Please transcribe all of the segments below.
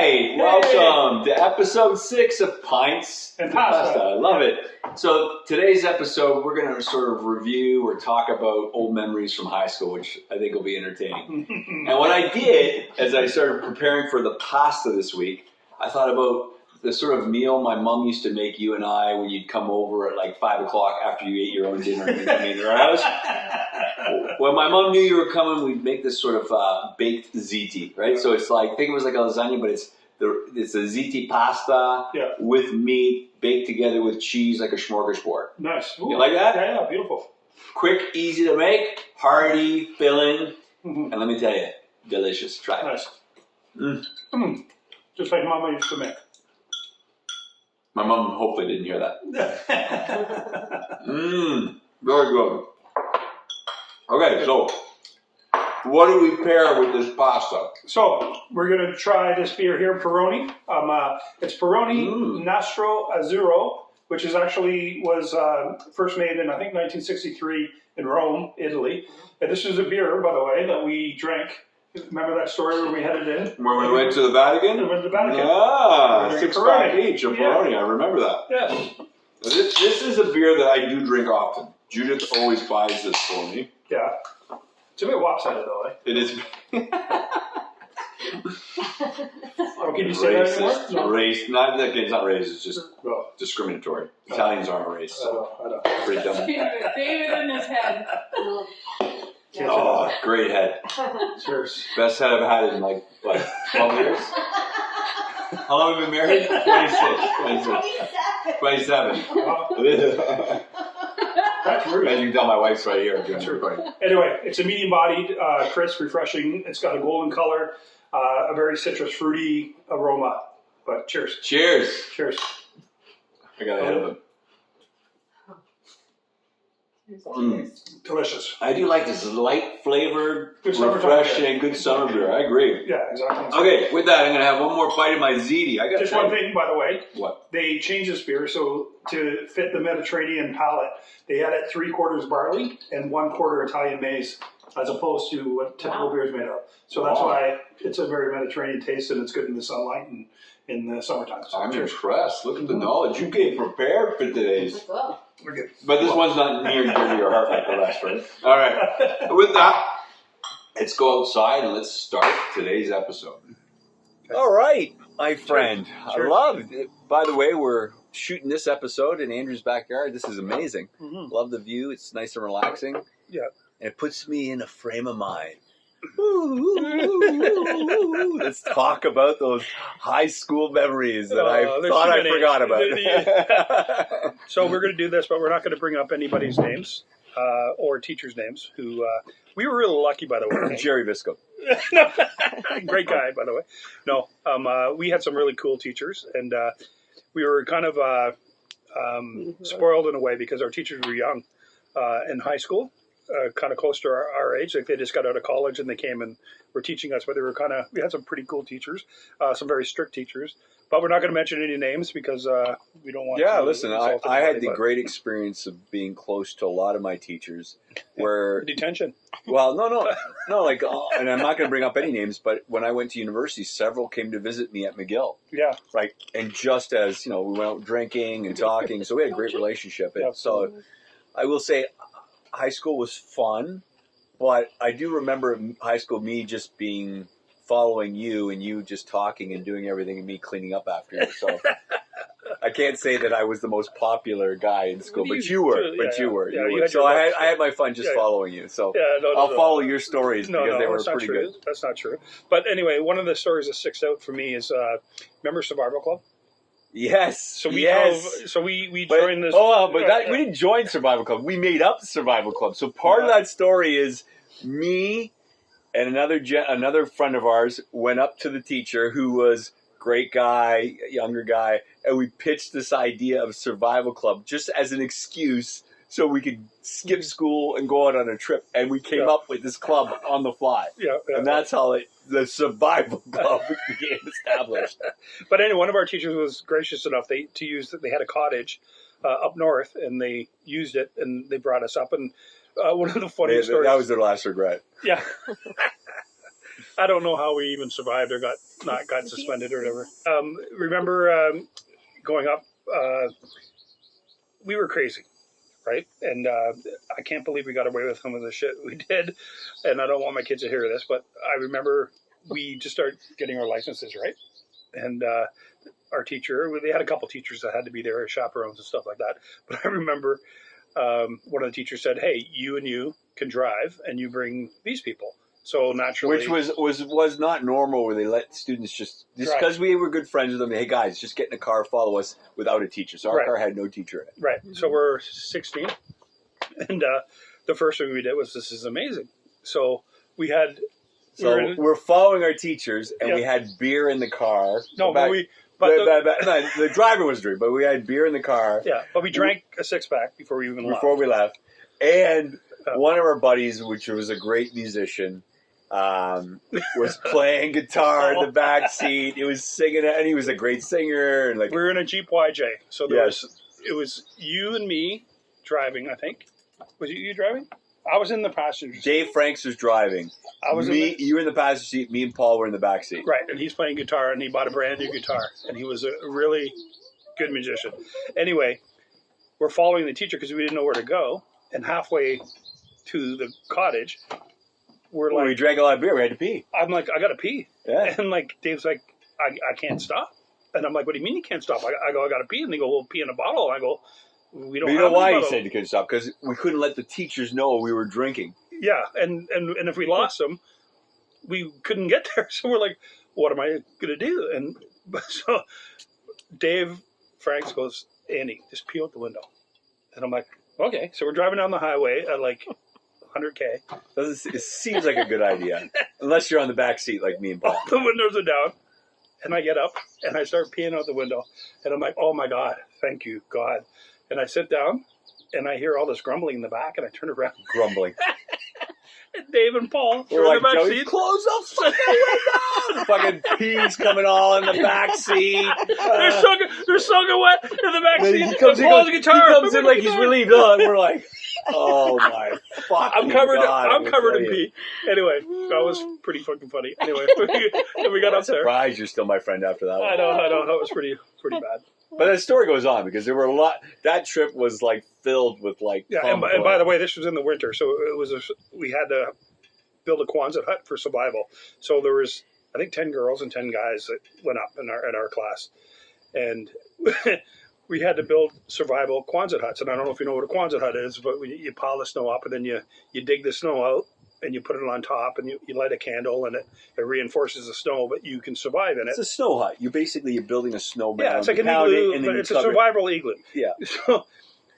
right, welcome to episode 6 of Pints and Pasta. I love it. So today's episode, we're going to sort of review or talk about old memories from high school, which I think will be entertaining. And what I did, as I started preparing for the pasta this week, I thought about the sort of meal my mom used to make you and I when you'd come over at like 5 o'clock after you ate your own dinner and come into our house. When my mom knew you were coming, we'd make this sort of baked ziti, right? So it's like, think it was like a lasagna, but it's a ziti pasta with meat baked together with cheese like a smorgasbord. Nice. Ooh. You like that? Yeah, beautiful. Quick, easy to make, hearty, filling, and let me tell you, delicious. Try it. Nice. Just like Mama used to make. My mom hopefully didn't hear that. Very good. Okay, so what do we pair with this pasta? So we're going to try this beer here, Peroni. It's Peroni Nastro Azzurro, which is actually was first made in, I think, 1963 in Rome, Italy. And this is a beer, by the way, that we drank. Remember that story where we headed in? When we went to the Vatican? We went to the Vatican. Ah, $6 each of Peroni. I remember that. Yes. This is a beer that I do drink often. Judith always buys this for me. Yeah. It's a bit lopsided, though, eh? It is. Oh, can you say that anymore? No. Race. It's not racist. It's just discriminatory. Italians aren't a race. So I know. pretty dumb. David in his head. Oh, great head. Cheers. Best head I've had in like, what, 12 years? How long have we been married? 27. That's rude. As you can tell, my wife's right here. Anyway, it's a medium-bodied, crisp, refreshing. It's got a golden color, a very citrus, fruity aroma. But cheers. Cheers. Cheers. I got ahead of him. Delicious. I do like this light flavored, Good refreshing, good summer beer. I agree. Yeah, exactly. Okay, with that, I'm going to have one more bite of my ziti. I got just one thing, by the way. What? They changed this beer so to fit the Mediterranean palate, they had it 3/4 barley and 1/4 Italian maize, as opposed to what typical beer is made of. So that's why it's a very Mediterranean taste, and it's good in the sunlight and in the summertime. So I'm impressed. Look at the knowledge. You came prepared for today's. We're good. But this one's not near and dear to your heart like the rest, right? All right. With that, let's go outside and let's start today's episode. Okay. All right, my friend. Cheers. I love it. By the way, we're shooting this episode in Andrew's backyard. This is amazing. Love the view. It's nice and relaxing. Yeah. And it puts me in a frame of mind. Let's talk about those high school memories that I thought I forgot about. So we're going to do this, but we're not going to bring up anybody's names or teachers' names. Who we were really lucky, by the way. Jerry Visco, great guy, by the way. No, we had some really cool teachers, and we were kind of spoiled in a way because our teachers were young in high school. Kind of close to our age, like they just got out of college and they came and were teaching us. But they were we had some pretty cool teachers, some very strict teachers. But we're not going to mention any names because we don't want. Yeah, listen, I had the great experience of being close to a lot of my teachers. Where detention. Well, no, like, and I'm not going to bring up any names, but when I went to university, several came to visit me at McGill. Yeah, right. And just as we went out drinking and talking, so we had a great relationship. And so I will say, high school was fun, but I do remember high school me just following you and you just talking and doing everything and me cleaning up after you. So I can't say that I was the most popular guy in school, but you were. You were. So I had my fun just following you. So I'll follow your stories because they were pretty good. That's not true. But anyway, one of the stories that sticks out for me is remember Survival Club? Yes. So we joined this. We didn't join Survival Club. We made up Survival Club. So part of that story is me and another friend of ours went up to the teacher who was great guy, younger guy, and we pitched this idea of Survival Club just as an excuse so we could skip school and go out on a trip. And we came up with this club on the fly. And that's how the Survival Club became established. But anyway, one of our teachers was gracious enough to use that. They had a cottage up north, and they used it, and they brought us up. And one of the funniest stories. That was their last regret. Yeah. I don't know how we even survived or got suspended or whatever. Remember going up, we were crazy, right? And I can't believe we got away with some of the shit we did. And I don't want my kids to hear this, but I remember we just started getting our licenses, right? And our teacher, they had a couple teachers that had to be there, chaperones and stuff like that. But I remember one of the teachers said, hey, you can drive and you bring these people. So naturally, which was not normal, where they let students just because we were good friends with them. Hey guys, just get in the car, follow us without a teacher. So our car had no teacher in it. Right. So we're 16, and the first thing we did was, this is amazing. So we had. So we're following our teachers, and we had beer in the car. No, the driver was drinking, but we had beer in the car. Yeah, but we drank a 6-pack before we even left. Before we left, and one of our buddies, which was a great musician, was playing guitar in the back seat. He was singing, and he was a great singer. And we were in a Jeep YJ, so it was you and me driving. I think was it you driving? I was in the passenger seat. Dave Franks was driving. You were in the passenger seat. Me and Paul were in the back seat. Right, and he's playing guitar, and he bought a brand new guitar, and he was a really good musician. Anyway, we're following the teacher because we didn't know where to go, and halfway to the cottage, we drank a lot of beer. We had to pee. I'm like, I got to pee. Yeah. And like, Dave's like, I can't stop. And I'm like, what do you mean you can't stop? I go, I got to pee. And they go, well, pee in a bottle. And I go, we don't have a bottle. You know why he said you couldn't stop? Because we couldn't let the teachers know we were drinking. Yeah. And if we lost them, we couldn't get there. So we're like, what am I going to do? And so Dave Franks goes, Andy, just pee out the window. And I'm like, okay. So we're driving down the highway at like 100K. It seems like a good idea. Unless you're on the back seat like me and Paul. The windows are down. And I get up and I start peeing out the window. And I'm like, oh my God, thank you, God. And I sit down and I hear all this grumbling in the back and I turn around. Grumbling. And Dave and Paul are in like, the back seat. Close the fucking window! Fucking pee's coming all in the back seat. They're soaking wet in the back seat. He comes in like he's relieved. And we're like, oh my fucking God. I'm covered in pee. Anyway, that was pretty fucking funny. Anyway, we got up there. I'm surprised you're still my friend after that one. I know. That was pretty bad. But the story goes on because there were a lot. That trip was like filled with like. Yeah, and by the way, this was in the winter, so we had to build a Quonset hut for survival. So there was, I think, 10 girls and 10 guys that went up in our class, and we had to build survival Quonset huts. And I don't know if you know what a Quonset hut is, but you pile the snow up, and then you dig the snow out, and you put it on top, and you light a candle, and it reinforces the snow, but you can survive in it. It's a snow hut. You're building a snowman. Yeah, it's like an igloo, but it's a survival igloo. Yeah.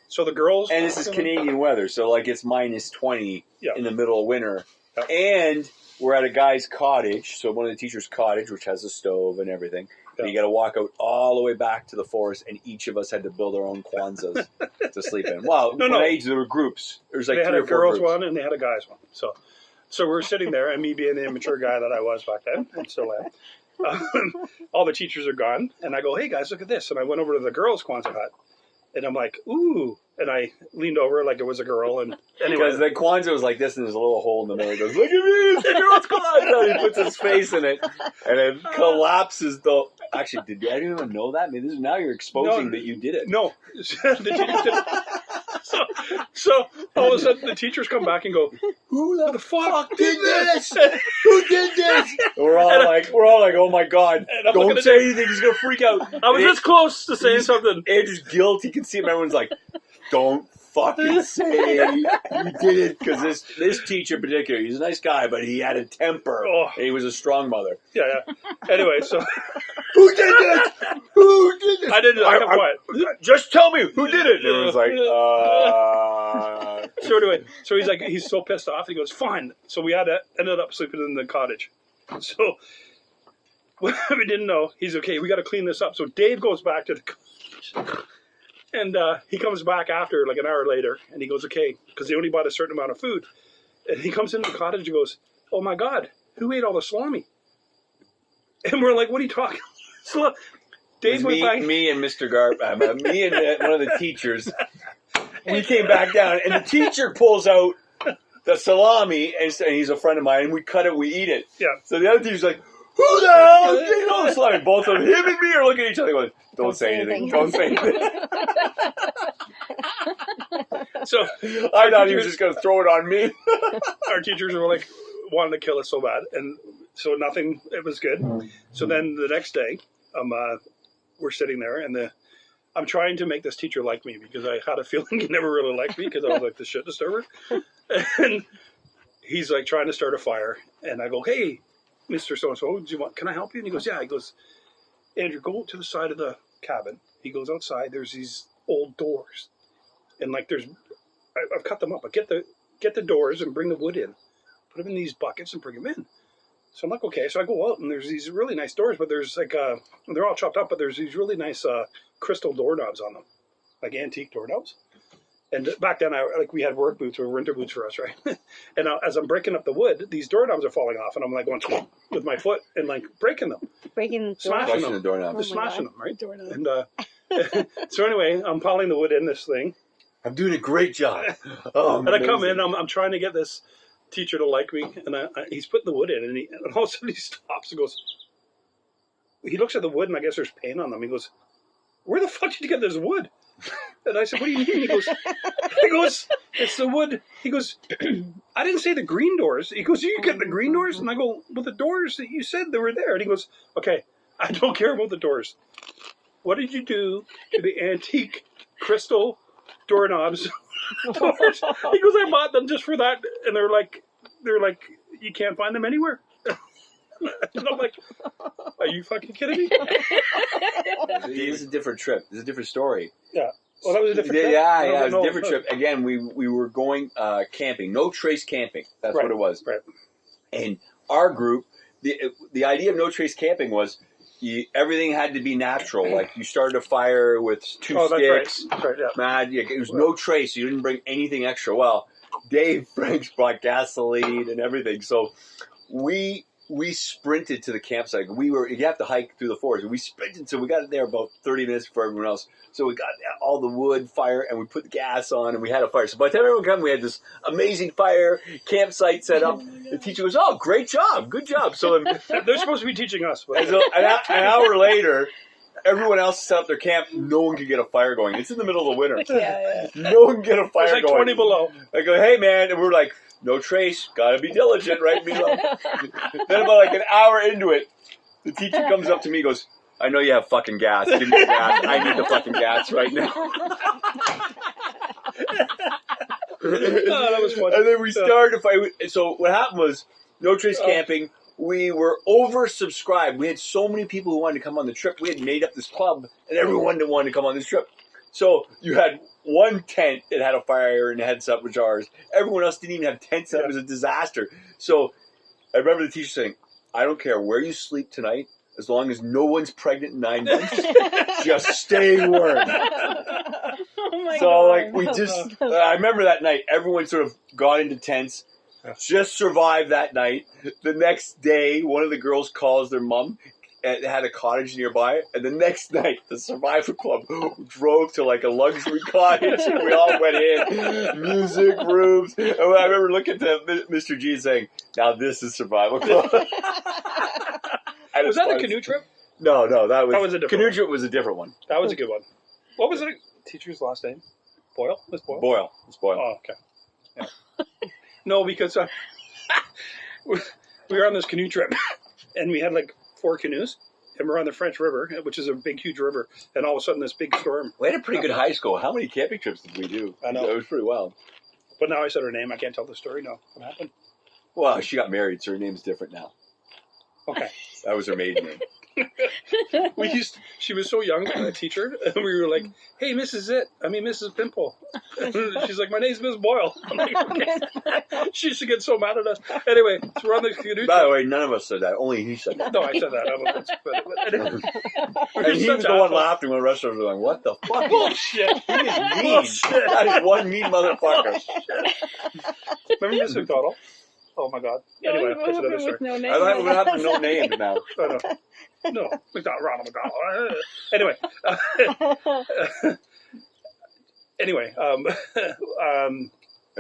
So the girls... And this is Canadian weather, so like it's minus 20 in the middle of winter. Yeah. And we're at a guy's cottage, so one of the teacher's cottage, which has a stove and everything. Yeah. And you got to walk out all the way back to the forest, and each of us had to build our own Kwanzas to sleep in. Well, no. Age, there were groups. There was like they 3 had or a 4 girls groups. one, and they had a guys one. So we're sitting there, and me being the immature guy that I was back then, and still am, all the teachers are gone, and I go, hey guys, look at this. And I went over to the girls' Quonset hut, and I'm like, ooh. And I leaned over like it was a girl. And anyway. Because the Kwanzaa was like this, and there's a little hole in the middle. He goes, look at me, it's the girls' Kwanzaa. He puts his face in it, and it collapses the... Actually, I didn't even know that. I mean, now you're exposing that you did it. No. The teachers did it. So all of a sudden the teachers come back and go, who the fuck did this? Who did this? We're all like, oh my God, don't say anything, he's going to freak out. I was this close to saying something. Andrew's guilt, you can see him, everyone's like, don't fucking say you did it. Because this teacher in particular, he's a nice guy, but he had a temper. And he was a strong mother. Yeah. Anyway, so... Who did this? Who did this? I didn't. I kept quiet. Just tell me who did it. And everyone's like, So anyway, he's like, he's so pissed off. He goes, fine. So we ended up sleeping in the cottage. So what we didn't know, he's okay. We got to clean this up. So Dave goes back to the cottage, and he comes back after like an hour later, and he goes, okay, because they only bought a certain amount of food. And he comes into the cottage and goes, oh my God, who ate all the salami? And we're like, what are you talking about? So Dave went back. Me and Mr. me and one of the teachers, we came back down, and the teacher pulls out the salami, and he's a friend of mine, and we cut it, we eat it. Yeah. So the other teacher's like, who the hell is getting all the salami? Both of them, him and me, are looking at each other going, don't say anything. Don't say anything. So I thought he was just going to throw it on me. our teachers were like wanting to kill us so bad, and so nothing. It was good. So then the next day, we're sitting there, and I'm trying to make this teacher like me because I had a feeling he never really liked me because I was like the shit disturber. And he's like trying to start a fire, and I go, "Hey, Mr. So-and-so, can I help you?" And he goes, "Yeah." He goes, "Andrew, go to the side of the cabin." He goes outside. There's these old doors, and like I've cut them up. But get the doors and bring the wood in, put them in these buckets and bring them in. So I'm like, okay. So I go out and there's these really nice doors, but there's like they're all chopped up, but there's these really nice crystal doorknobs on them, like antique doorknobs. And back then, we had work boots or winter boots for us, right? And as I'm breaking up the wood, these doorknobs are falling off, and I'm like going with my foot and like breaking them, smashing them, the doorknobs. just smashing them, right? And so anyway, I'm piling the wood in this thing. I'm doing a great job. And I come in, I'm trying to get this teacher to like me, and he's putting the wood in, and all of a sudden he stops and goes. He looks at the wood, and I guess there's paint on them. He goes, "Where the fuck did you get this wood?" And I said, "What do you mean?" He goes, "It's the wood." He goes, "I didn't say the green doors." He goes, "You get the green doors?" And I go, "Well, the doors that you said they were there." And he goes, "Okay, I don't care about the doors. What did you do to the antique crystal doorknobs?" Doors? He goes, "I bought them just for that." And they're like, "You can't find them anywhere." And I'm like, "Are you fucking kidding me?" This is a different trip. This is a different story. Yeah. Well, that was a different trip. Yeah, it was a different trip. Again, we were going camping. No trace camping. That's what it was. Right. And our group, the idea of no trace camping was everything had to be natural. Like you started a fire with two sticks. That's right, yeah. It was no trace. You didn't bring anything extra. Well, Dave Franks brought gasoline and everything. So we sprinted to the campsite. You have to hike through the forest. We sprinted, so we got there about 30 minutes before everyone else. So we got all the wood, fire, and we put the gas on, and we had a fire. So by the time everyone came, we had this amazing fire campsite set up. The teacher was, "Oh, great job, good job." So they're supposed to be teaching us. But so an hour later, everyone else set up their camp. No one could get a fire going. It's in the middle of the winter. Yeah. No one could get a fire it's like going. 20 below. I go, "Hey, man," and we're like, "No trace, gotta be diligent, right?" Then about like an hour into it, the teacher comes up to me and goes, "I know you have fucking gas. Give me the gas. I need the fucking gas right now." That was funny. And then we started to fight. So what happened was, no trace camping. We were oversubscribed. We had so many people who wanted to come on the trip. We had made up this club, and everyone that wanted to come on this trip. So you had one tent that had a fire and heads up, which ours. Everyone else didn't even have tents up. It was a disaster. So I remember the teacher saying, "I don't care where you sleep tonight, as long as no one's pregnant in 9 months, just stay warm." Oh my So God. like we just, I remember that night, everyone sort of got into tents, just survived that night. The next day, one of the girls calls their mom. It had a cottage nearby, and the next night, the Survivor Club drove to like a luxury cottage, and we all went in, music, rooms, and I remember looking to Mr. G and saying, "Now this is Survival Club." Was that the canoe trip? No, that was a different canoe one. trip was a different one. That was a good one. What was the teacher's last name? Boyle? Was Boyle? Boyle. It's Boyle. Oh, okay. Yeah. No, because we were on this canoe trip, and we had like 4 canoes, and we're on the French River, which is a big, huge river, and all of a sudden this big storm. We had a pretty good high school. How many camping trips did we do? I know. It was pretty wild. But now I said her name. I can't tell the story now. What happened? Well, she got married, so her name's different now. Okay. That was her maiden name. She was so young, a teacher, and we were like, "Hey, Mrs. Pimple." She's like, "My name's Miss Boyle." I'm like, "Okay." She used to get so mad at us. Anyway, so we're on the canoe. By the way, none of us said that. Only he said that. No, I said that. And he was the one laughing when the rest of us were going, "What the fuck? Bullshit. He is mean. That is one mean motherfucker." Remember Miss McDonald? Oh my God. Anyway, that's another story. No name. I thought what happened to no name now. Oh, no, Ronald McDonald. Anyway.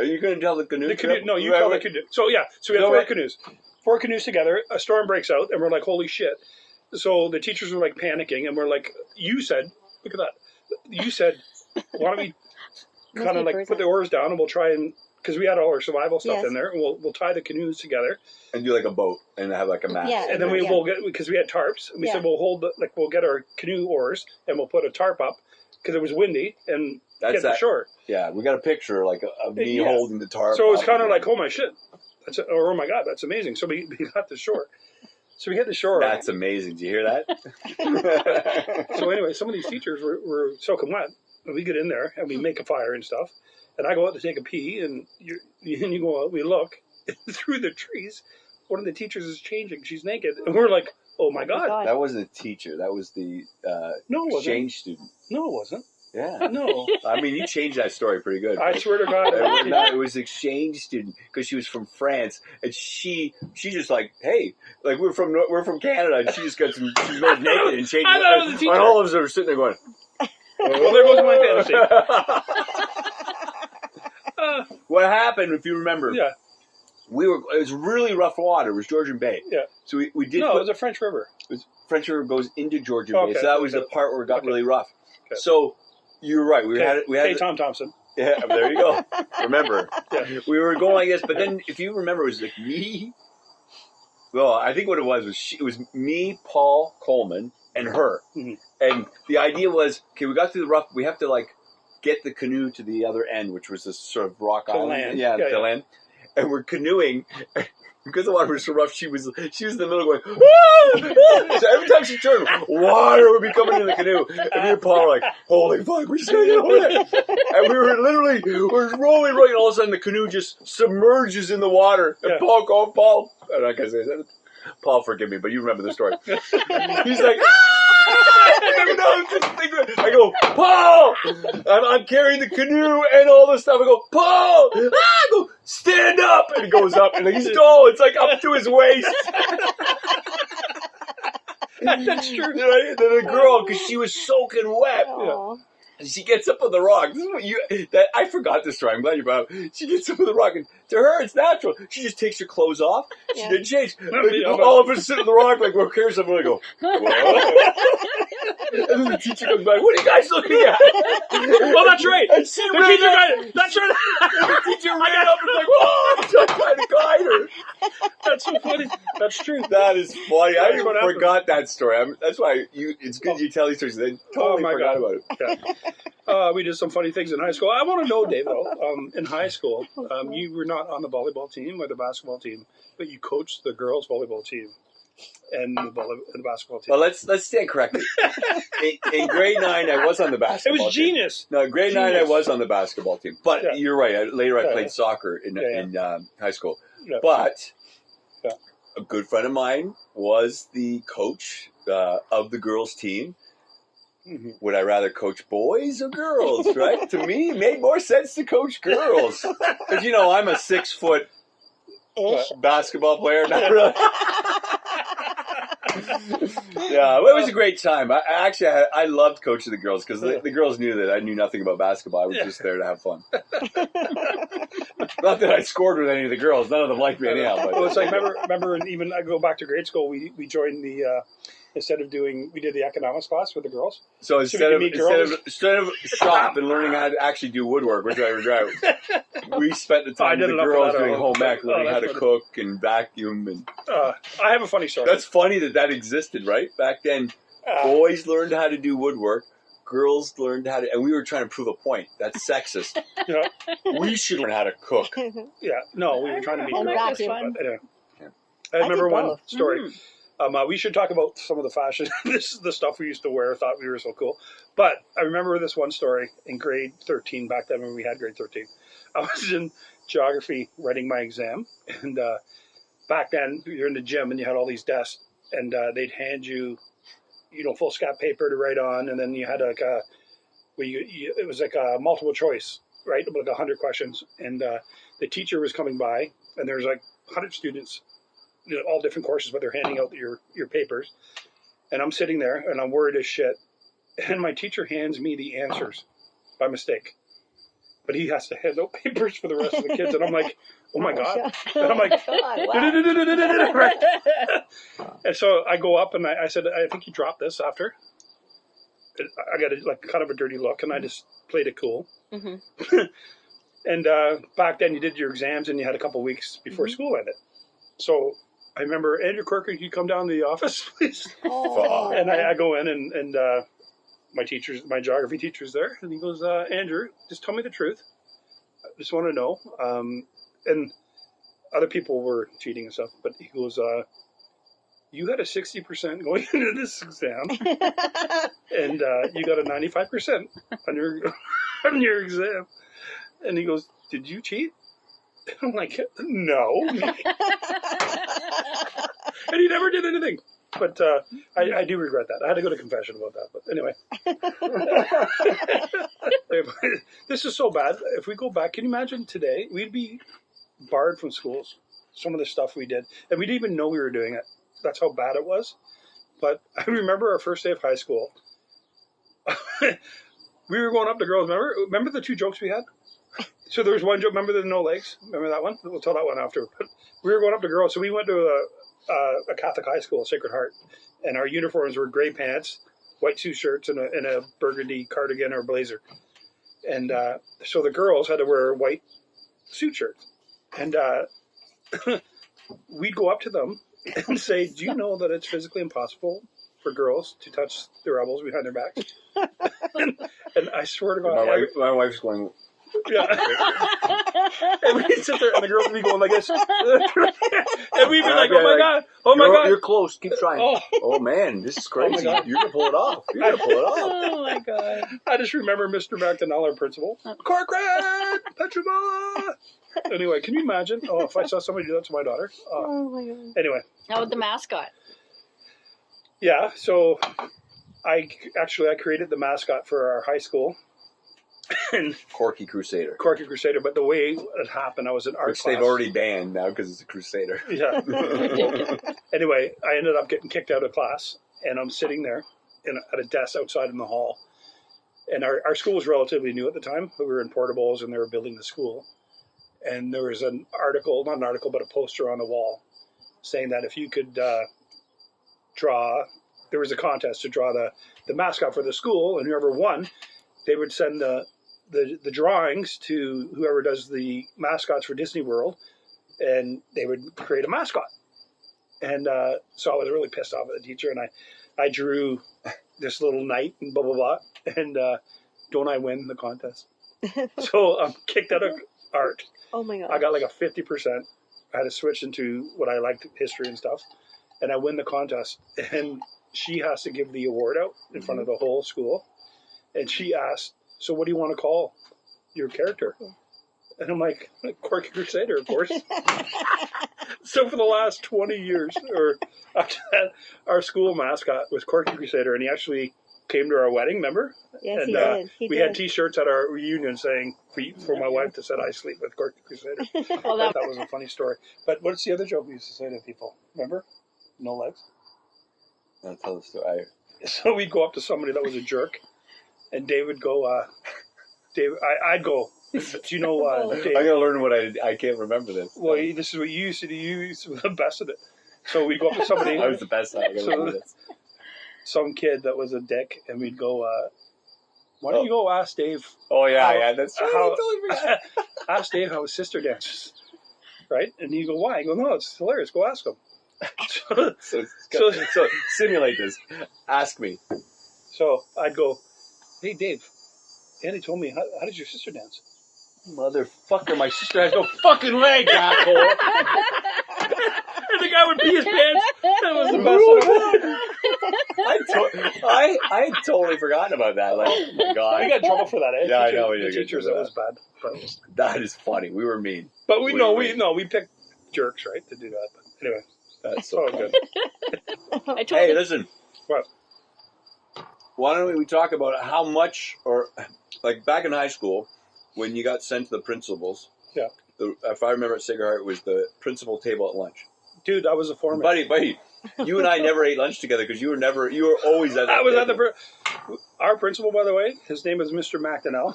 Are you going to tell the canoe? The canoe, trip? no, you Right, tell the right. canoe. So we had four canoes. 4 canoes together. A storm breaks out, and we're like, holy shit. So the teachers were like panicking, and we're like, you said, look at that. You said, why don't we kind of like put the oars down, and we'll try and, because we had all our survival stuff in there, and we'll tie the canoes together. And do like a boat and have like a mast. Yeah. And then we'll get, because we had tarps, and we said, we'll get our canoe oars, and we'll put a tarp up, because it was windy, and get to shore. Yeah, we got a picture like of me holding the tarp. So it was kind of like, oh my shit, or oh my god, that's amazing. So we got to shore. So we get to shore. That's amazing. Did you hear that? So anyway, some of these teachers were soaking wet, and we get in there and we make a fire and stuff. And I go out to take a pee, and you go out. We look through the trees. One of the teachers is changing. She's naked, and we're like, oh my god. That wasn't a teacher. That was the exchange student. No, it wasn't. Yeah. No. I mean, you changed that story pretty good. I swear to God. It was exchange student because she was from France, and she just like, hey, like we're from Canada, and she just got she's both naked and changed. I thought it was a teacher. And all of us are sitting there going, well, there goes my fantasy. What happened, if you remember? Yeah. It was really rough water. It was Georgian Bay. Yeah. So we did. No, it was a French river. French river goes into Georgian Bay, so that was the part where it got really rough. Okay. So you're right. We had Tom Thompson. Yeah, there you go. Remember, we were going like this, but then if you remember, it was like me. Well, I think what it was it was me, Paul Coleman, and her. Mm-hmm. And the idea was, okay, we got through the rough. We have to like get the canoe to the other end, which was this sort of rock island. Land. Yeah, to land. And we're canoeing. Because the water was so rough, she was in the middle going, woo! So every time she turned, water would be coming in the canoe. And me and Paul were like, holy fuck, we're just going to get over there. And we were rolling, and all of a sudden the canoe just submerges in the water. And Paul, I'm not going to say that. Paul, forgive me, but you remember the story. He's like, I go, Paul! I'm carrying the canoe and all this stuff. I go, Paul! I go, stand up! And he goes up, and he's tall. It's like up to his waist. That's true. Then the girl, because she was soaking wet, she gets up on the rock. This is what I forgot this story. I'm glad you brought it up. She gets up on the rock, and to her, it's natural. She just takes her clothes off. She didn't change. All of us sit on the rock like we're carrying something. I go, whoa. And then the teacher comes back. What are you guys looking at? Well, that's right. And she the teacher got it. That's right. And the teacher ran up and was like, whoa! I'm trying to guide her. That's so funny. That's true. That is funny. I even forgot that story. That's why it's good you tell these stories. I totally forgot about it. Yeah. We did some funny things in high school. I want to know, Dave, though, in high school, you were not on the volleyball team or the basketball team, but you coached the girls' volleyball team and the basketball team. Well, let's stand corrected. In grade 9, I was on the basketball team. It was genius. No, in grade 9, I was on the basketball team. But you're right. Later, I played soccer in high school. Yeah. But a good friend of mine was the coach of the girls' team. Mm-hmm. Would I rather coach boys or girls, right? To me, it made more sense to coach girls. Because, I'm a 6-foot basketball player. Not really. Yeah, well, it was a great time. I loved coaching the girls because the girls knew that I knew nothing about basketball. I was just there to have fun. Not that I scored with any of the girls. None of them liked me anyhow. But. Well, it's like, remember, and even I go back to grade school, we joined the... we did the economics class with the girls. So instead of shop and learning how to actually do woodwork, which I regret, we spent the time with the girls doing home ec, learning how to cook and vacuum. And I have a funny story. That's funny that existed, right? Back then, boys learned how to do woodwork, girls learned how to, and we were trying to prove a point. That's sexist. We should learn how to cook. Yeah, no, we were trying to be vacuum. I remember one story. Mm-hmm. We should talk about some of the fashion. This is the stuff we used to wear. Thought we were so cool. But I remember this one story in grade 13, back then when we had grade 13. I was in geography writing my exam. And back then, you're in the gym and you had all these desks. And they'd hand you, foolscap paper to write on. And then you had like it was like a multiple choice, right? Like 100 questions. And the teacher was coming by. And there was like 100 students. All different courses, but they're handing out your papers. And I'm sitting there, and I'm worried as shit. And my teacher hands me the answers by mistake. but he has to hand out papers for the rest of the kids. And I'm like, oh my God. And I'm like, wow. right. And so I go up and I said, I think you dropped this after. I got like kind of a dirty look, and I just played it cool. Mm-hmm. And back then you did your exams and you had a couple weeks before school ended. So I remember, Andrew Corker, you come down to the office, please? Oh. And I go in and my geography teacher's there, and he goes, Andrew, just tell me the truth. I just want to know. And other people were cheating and stuff, but he goes, you had a 60% going into this exam, and you got a 95% on your exam. And he goes, did you cheat? And I'm like, no. And he never did anything. But I do regret that. I had to go to confession about that. But anyway. This is so bad. If we go back, can you imagine today? We'd be barred from schools. Some of the stuff we did. And we didn't even know we were doing it. That's how bad it was. But I remember our first day of high school. We were going up to girls. Remember the two jokes we had? So there was one joke. Remember the no legs? Remember that one? We'll tell that one after. But we were going up to girls. So we went to a Catholic high school, Sacred Heart. And our uniforms were gray pants, white suit shirts, and a burgundy cardigan or blazer. And so the girls had to wear white suit shirts. And we'd go up to them and say, do you know that it's physically impossible for girls to touch their elbows behind their backs? and I swear to God. My wife's going... Yeah. And we'd sit there and the girls would be going like this. And we'd be like, oh my God. You're close. Keep trying. Oh man, this is crazy. God. You're going to pull it off. Oh my God. I just remember Mr. McDonnell, our principal. Corcoran! Petrova! Anyway, can you imagine? Oh, if I saw somebody do that to my daughter. Oh my God. Anyway. How with the mascot? Yeah, so I created the mascot for our high school. Corky Crusader. But the way it happened, I was in art Which class. they've already banned now because it's a Crusader. Yeah. Anyway, I ended up getting kicked out of class, and I'm sitting there at a desk outside in the hall. And our school was relatively new at the time. We were in portables, and they were building the school. And there was not an article, but a poster on the wall saying that if you could draw, there was a contest to draw the mascot for the school, and whoever won, they would send the drawings to whoever does the mascots for Disney World, and they would create a mascot. And so I was really pissed off at the teacher, and I drew this little knight and blah, blah, blah. And don't I win the contest? So I'm kicked out of art. Oh my God. I got like a 50%. I had to switch into what I liked, history and stuff. And I win the contest. And she has to give the award out in front of the whole school. And she asked, so what do you want to call your character? And I'm like, Corky Crusader, of course. So for the last 20 years, or after that, our school mascot was Corky Crusader, and he actually came to our wedding, remember? Yes, And he we did. had T-shirts at our reunion saying, for my wife that said, I sleep with Corky Crusader. Well, That was a funny story. But what's the other joke we used to say to people? Remember? No legs? I'll tell the story. So we'd go up to somebody that was a jerk, and Dave would go, I'd go, do you know Dave? I'm going to learn what I can't remember this. Well, this is what you used to do. You used to be the best at it. So we'd go up to somebody. I was the best at it. I gotta do this. Some kid that was a dick, and we'd go, why don't you go ask Dave? Oh, yeah, that's true. How, I totally forgot. ask Dave how his sister dances. Right? And he'd go, why? I go, no, it's hilarious. Go ask him. So simulate this. Ask me. So I'd go, hey, Dave, Andy told me, how does your sister dance? Motherfucker, my sister has no fucking legs, asshole. And the guy would pee his pants. That was the best. I had totally forgotten about that. Like, oh my God. We got in trouble for that, eh? Yeah, I know we The did get teachers, trouble that for was bad. But, That is funny. We were mean. but we picked jerks, right, to do that. But anyway, That's so so good. I told Hey, you. listen. What? Why don't we talk about how much, or like back in high school, when you got sent to the principals. Yeah. If I remember at Sacred Heart, it was the principal table at lunch. Dude, I was a foreman. Buddy, you and I never ate lunch together because you were always at that I was table. at our principal, by the way. His name is Mr. McDonnell.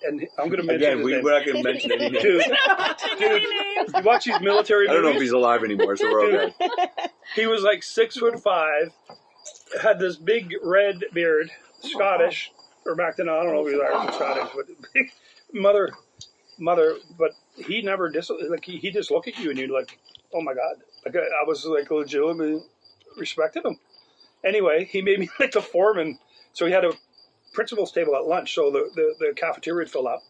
and I'm going to mention Again, his we're name. not going to mention any names. Dude, Dude. you watch these military I don't know if movies? he's alive anymore, so we're okay. He was like 6'5", had this big red beard, Scottish, or back then, I don't know if he was Irish or Scottish, but mother, but he never, he just look at you and you're like, oh my God. Like, I was like legitimately respected him. Anyway, he made me like the foreman. So he had a principal's table at lunch. So the cafeteria would fill up,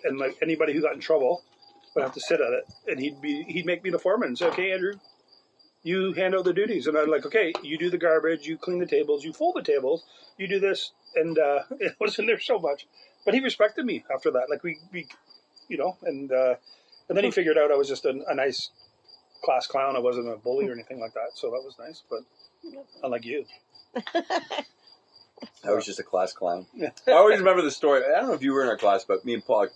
and like anybody who got in trouble would have to sit at it. And he'd make me the foreman and say, okay, Andrew, you hand out the duties. And I'm like, okay, you do the garbage, you clean the tables, you fold the tables, you do this. And it wasn't there so much. But he respected me after that. Like we you know, and then he figured out I was just a nice class clown. I wasn't a bully or anything like that. So that was nice. But unlike you. I was just a class clown. Yeah. I always remember the story. I don't know if you were in our class, but me and Paul.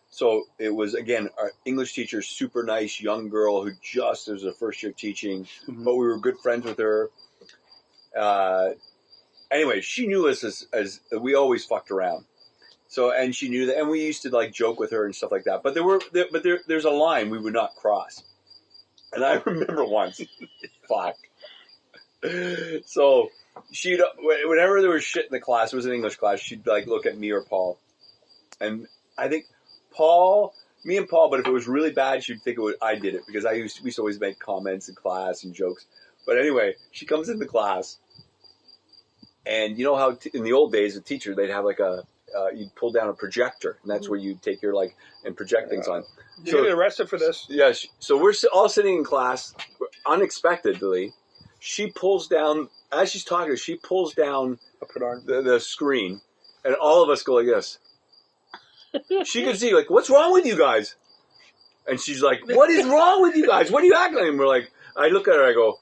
So it was, again, our English teacher, super nice young girl who just was her first year teaching, but we were good friends with her. Anyway, she knew us as we always fucked around. So, and she knew that, and we used to like joke with her and stuff like that. But there's a line we would not cross. And I remember once, fuck. So whenever there was shit in the class, it was an English class, she'd like look at me or Paul. And I think me and Paul, but if it was really bad, she'd think I did it because we used to always make comments in class and jokes. But anyway, she comes into class, and you know how in the old days, a teacher, they'd have like you'd pull down a projector, and that's where you'd take your and project things on. Did you get arrested for this? Yeah, so we're all sitting in class, unexpectedly. She pulls down, as she's talking, she pulls down the screen, and all of us go like this. She could see, like, what's wrong with you guys? And she's like, what is wrong with you guys? What are you acting like? And we're like, I look at her, I go,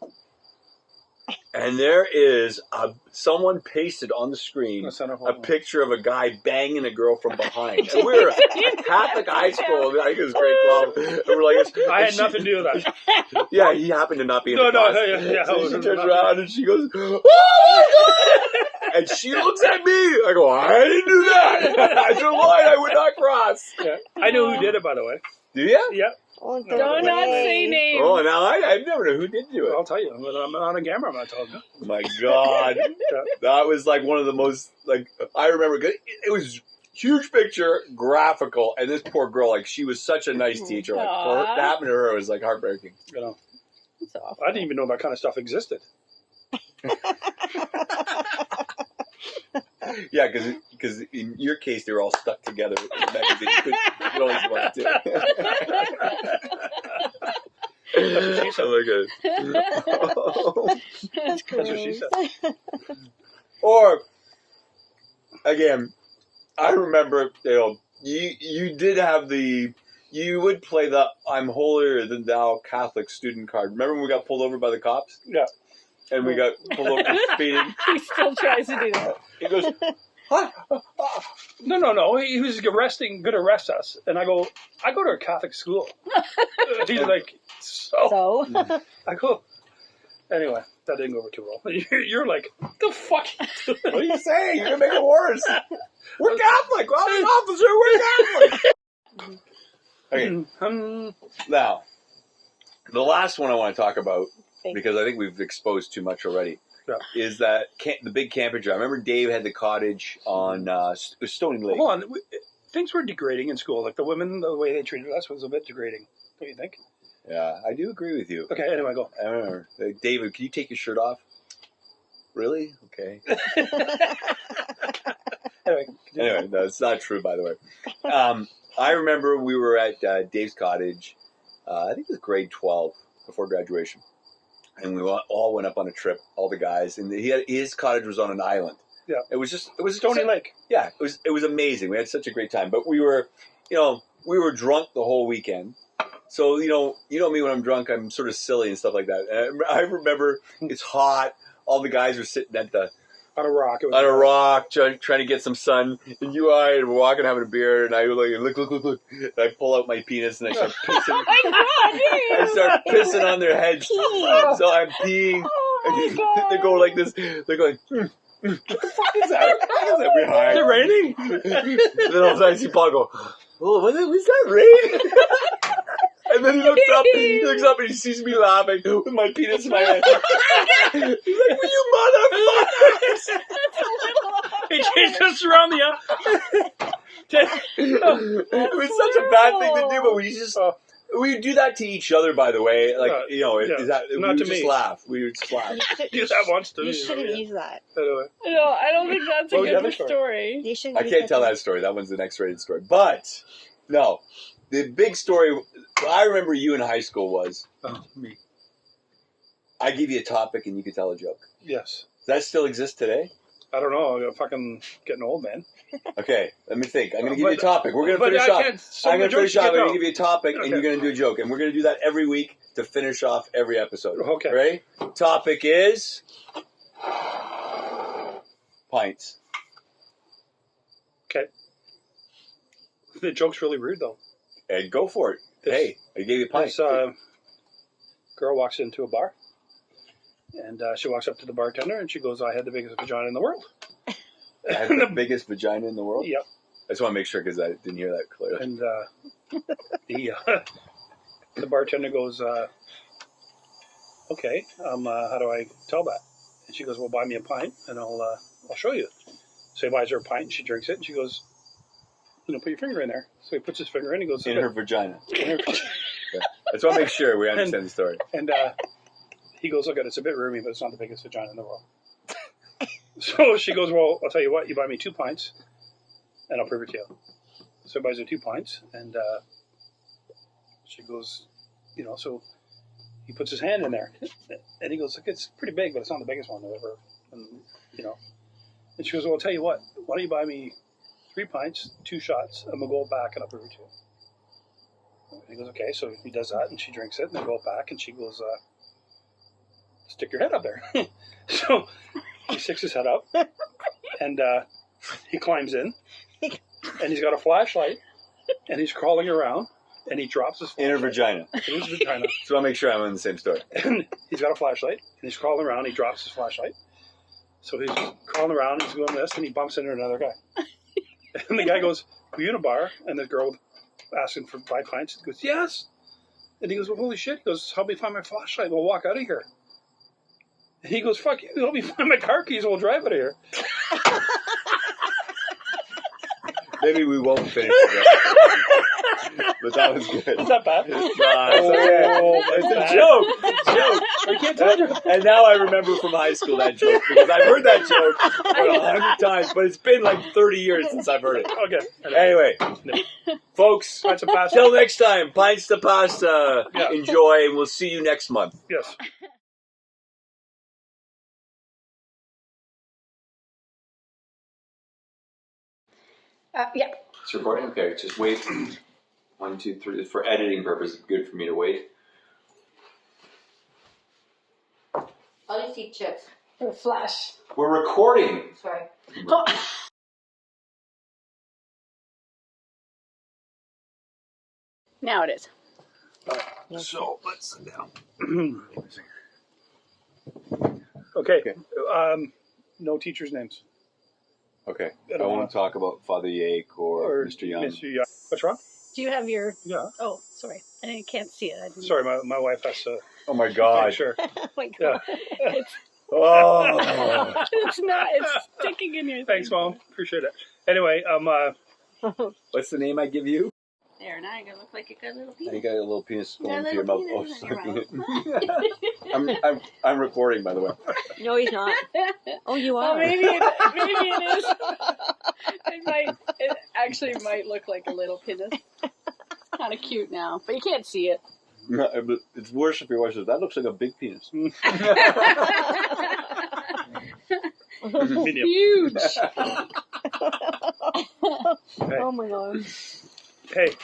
and there is someone pasted on the screen a picture of a guy banging a girl from behind. And we're at Catholic high school. I think it was grade 12. And we're like, I had nothing to do with that. Yeah, he happened to not be in the class. Yeah. So she turns around and she goes, oh my God! And she looks at me. I go, I didn't do that. I said, line I would not cross. Yeah. I know who did it, by the way. Do you? Yeah. Oh, Do not say names. Oh, now I never know who did do it. I'll tell you. When I'm on a camera, I'm not telling you. Oh my God. That was like one of the most, I remember, it was huge picture, graphical, and this poor girl, she was such a nice teacher. Like, for her, to happen to her was like heartbreaking. You know, That's awful. I didn't even know that kind of stuff existed. Yeah, because in your case, they were all stuck together in the magazine. You could always want to. That's what she said. Oh my God. That's That's what she said. Or, again, I remember, you did have you would play the I'm holier than thou Catholic student card. Remember when we got pulled over by the cops? Yeah. And we got pulled over for speeding? He still tries to do that. He goes, huh? No. He was going to arrest us. And I go to a Catholic school. He's like, so? I go, anyway, that didn't go over too well. You're like, the fuck? What are you saying? You're going to make it worse. We're Catholic. Well, I'm an officer. We're Catholic. Okay. Now, the last one I want to talk about, because I think we've exposed too much already, is that the big camping job. I remember Dave had the cottage on Stony Lake. Hold on. Things were degrading in school. Like the women, the way they treated us was a bit degrading. Don't you think? Yeah, I do agree with you. Okay, anyway, go. I remember. David, can you take your shirt off? Really? Okay. Anyway, no, it's not true, by the way. I remember we were at Dave's cottage, I think it was grade 12, before graduation. And we all went up on a trip, all the guys. And his cottage was on an island. Yeah. It was Stony Lake. Yeah, it was amazing. We had such a great time. But we were drunk the whole weekend. So, you know me, when I'm drunk, I'm sort of silly and stuff like that. And I remember it's hot. All the guys are sitting on a rock. On a rock, trying to get some sun. And we're walking, having a beer, and I look. And I pull out my penis and I start pissing. Oh my God! I start pissing on their heads. So I'm peeing. Oh my God! They go like this. They're going, What the fuck is that? What is that behind? Is it raining? And then all of a sudden I see Paul go, oh, was that rain? And then he looks up and he sees me laughing with my penis in my hand. He's like, you motherfuckers! He chased us around the It was such a bad thing to do, but we do that to each other, by the way. Like, is that, not we would to just me. laugh. We would just laugh. use that once to You me. shouldn't use that. Anyway. No, I don't think that's a What was the good other story? story. You shouldn't I use can't tell that story. That one's the next rated story. But, no. The big story I remember you in high school was, Oh, me. I give you a topic and you could tell a joke. Yes. Does that still exist today? I don't know. I'm fucking getting old, man. Okay, let me think. I'm going to give you a topic. We're going to finish I off. can't. Some I'm of going the to jokes finish off. you I'm get going to give you a topic, and Okay. you're going to do a joke. And we're going to do that every week to finish off every episode. Okay. Ready? Topic is pints. Okay. The joke's really rude, though. And go for it. This- Hey, I gave you a pint. This girl walks into a bar, and she walks up to the bartender, and she goes, "I had the biggest vagina in the world." I have the biggest vagina in the world? Yep. I just want to make sure because I didn't hear that clearly. And the bartender goes, "Okay, how do I tell that?" And she goes, "Well, buy me a pint, and I'll show you." So he buys her a pint, and she drinks it, and she goes, "Put your finger in there." So he puts his finger in, he goes, In her vagina. in her- I just want to make sure we understand the story. and he goes, "Look, it's a bit roomy, but it's not the biggest vagina in the world." So she goes, "Well, I'll tell you what, you buy me 2 pints, and I'll prove it to you." So he buys her 2 pints, and she goes, so he puts his hand in there, and he goes, "Look, it's pretty big, but it's not the biggest one I've ever," and she goes, "Well, I'll tell you what, why don't you buy me 3 pints, 2 shots, and we'll go back and I'll prove it to you." And he goes, "Okay," so he does that, and she drinks it, and they go back, and she goes, "Stick your head up there." So he sticks his head up, and he climbs in, and he's got a flashlight, and he's crawling around, and he drops his In her flashlight vagina. in his vagina, So I want to make sure I'm in the same story. and he's got a flashlight, and he's crawling around, he drops his flashlight, so he's crawling around, he's doing this, and he bumps into another guy. And the guy goes, "Were you in a bar?" And the girl asking for 5 pints. He goes, "Yes." And he goes, "Well, holy shit." He goes, "Help me find my flashlight. We'll walk out of here." And he goes, "Fuck you. Help me find my car keys and we'll drive out of here." Maybe we won't finish it. But that was good. Is that bad? It's okay. It's a joke. It's a joke. I can't tell you. And now I remember from high school that joke because I've heard that joke about 100 times, but it's been like 30 years since I've heard it. Okay. Anyway, folks, That's a pass. till next time, pints to pasta. Yeah. Enjoy, and we'll see you next month. Yes. Yeah. It's recording? Okay, just wait. 1, 2, 3. For editing purposes, good for me to wait. I'll just eat chips. Or flash. We're recording. Sorry. Now it is. So, let's sit down. Okay. No teachers' names. Okay, I I don't want wanna- to talk about Father Yake or Mr. Young. Mr. Young. What's wrong? Do you have your... Yeah. Oh, sorry. I can't see it. I didn't... Sorry, my wife has to Oh my make God. sure. Oh my Yeah. God. Oh. It's not. It's sticking in your Thanks, thing. Mom. Appreciate it. Anyway, What's the name I give you? There, now you're going to look like a good little You piece. got a little penis Got a going into your mouth. little penis in your Oh, I'm recording, by the way. No, he's not. Oh, you Well, are. maybe it is. It actually might look like a little penis. It's kind of cute now, but you can't see it. No, but it's worse if you're watching. That looks like a big penis. medium. Huge. Oh my god. Hey,